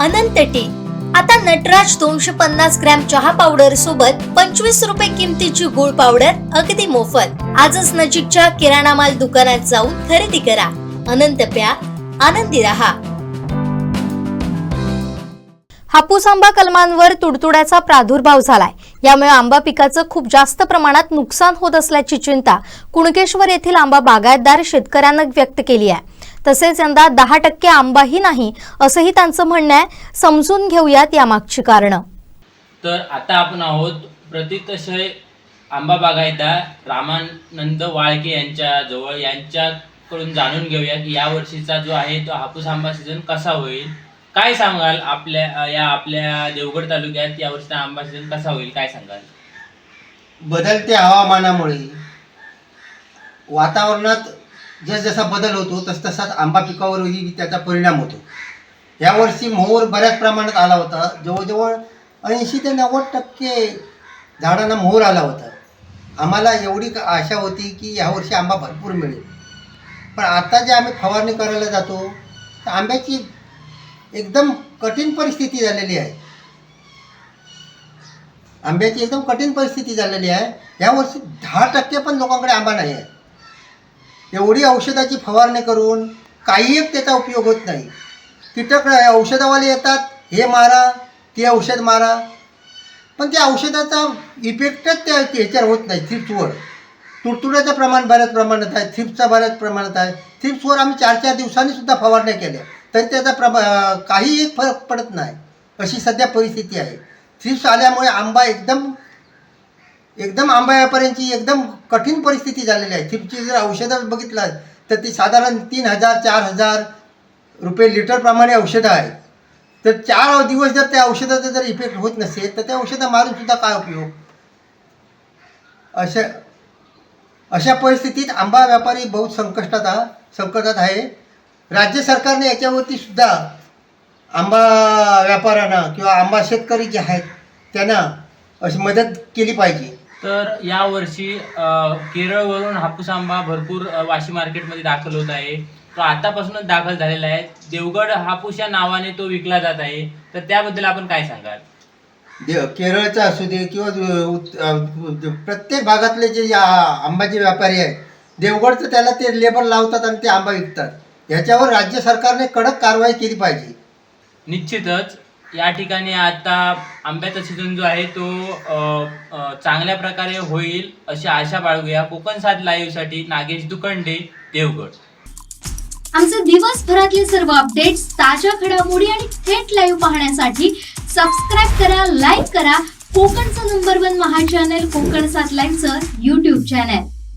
अनंत T. आता Nataraj 250 gram चहा powder सोबत 25 रुपये किमतीची गुळ पावडर अगदी मोफत। आजच नजीकच्या किराणा माल दुकानात जाऊन खरेदी करा। अनंत प्या, आनंदी रहा। हापूस आंबा कलमांवर तुडतुड्याचा प्रादुर्भाव झालाय। यामुळे आंबा पिकाचं खूप जास्त प्रमाणात नुकसान होत असल्याची चिंता कुणकेश्वर येथील आंबा बागायतदार शेतकऱ्यांनी व्यक्त केली आहे। तसेच यंदा 10% आंबाही नाही असंही त्यांचं म्हणणं आहे। समजून घेऊयात यामागची कारणं। तर आता आपण आहोत प्रथितशय आंबा बागायतदार रामानंद वाळके यांच्या जवळ। यांच्याकडून जाणून घेऊया की या वर्षीचा जो आहे तो हापूस आंबा सीझन कसा होईल। काय सांगाल आपल्या देवगड तालुक्यात या वर्षीचा आंबा सीझन कसा होईल, काय सांगाल? बदलत्या हवामानामुळे वातावरणात जसजसा बदल होतो तसतसाच आंबा पिकावरही त्याचा परिणाम होतो। यावर्षी मोहर बऱ्याच प्रमाणात आला होता। जवळजवळ 80 ते 90% झाडांना मोहर आला होता। आम्हाला एवढी आशा होती की यावर्षी आंबा भरपूर मिळेल। पण आता जे आम्ही फवारणी करायला जातो तर आंब्याची एकदम कठीण परिस्थिती झालेली आहे। आंब्याची एकदम कठीण परिस्थिती झालेली आहे। यावर्षी 10% पण लोकांकडे आंबा नाही आहे। एवढी औषधाची फवारणी करून काही एक त्याचा उपयोग होत नाही। कीटक औषधावाले येतात, हे मारा ते औषध मारा, पण त्या औषधाचा इफेक्टच त्या ह्याच्यावर होत नाही। थ्रिप्सवर तुडतुड्याचं प्रमाण बऱ्याच प्रमाणात आहे, थ्रिप्सचा बऱ्याच प्रमाणात आहे। थ्रिप्सवर आम्ही 4-4 दिवसांनी सुद्धा फवारण्या केल्या तरी त्याचा काही एक फरक पडत नाही। अशी सध्या परिस्थिती आहे। थ्रिप्स आल्यामुळे आंबा एकदम आंबा व्यापाऱ्यांची एकदम कठीण परिस्थिती झालेली आहे। थ्रिप्सची जर औषधं बघितलं तर ती साधारण 3000-4000 रुपये लिटरप्रमाणे औषधं आहेत। तर 4 दिवस जर त्या औषधाचा जर इफेक्ट होत नसेल तर त्या औषधं मारून सुद्धा काय उपयोग। अशा परिस्थितीत आंबा व्यापारी बहुत संकटात आहे। राज्य सरकारने याच्यावरती सुद्धा आंबा व्यापाऱ्यांना किंवा आंबा शेतकरी जे आहेत त्यांना अशी मदत केली पाहिजे। तर या वर्षी केरळवरून हापूस आंबा भरपूर वाशी मार्केटमध्ये दाखल होत आहे। तो आतापासूनच दाखल झालेला आहे। देवगड हापूस या नावाने तो विकला जात आहे। तर त्याबद्दल आपण काय सांगाल? केरळचा असू दे किंवा प्रत्येक भागातले जे आंब्याचे व्यापारी आहेत, देवगडचं त्याला ते लेबल लावतात आणि ते आंबा विकतात। ह्याच्यावर राज्य सरकारने कडक कारवाई केली पाहिजे। निश्चितच या ठिकाणी आता आंब्याचा सीझन जो आहे तो चांगल्या प्रकारे होईल अशी आशा बाळगूया। कोकण 7 लाईव्हसाठी नागेश दुखंडे, देवगड। आमचे दिवसभरातले सर्व अपडेट्स, ताज्या घडामोडी आणि थेट लाईव्ह पाहण्यासाठी सबस्क्राईब करा, लाईक करा कोकणचं नंबर 1 महा चॅनल कोकण 7 लाईव्हचं YouTube चॅनल।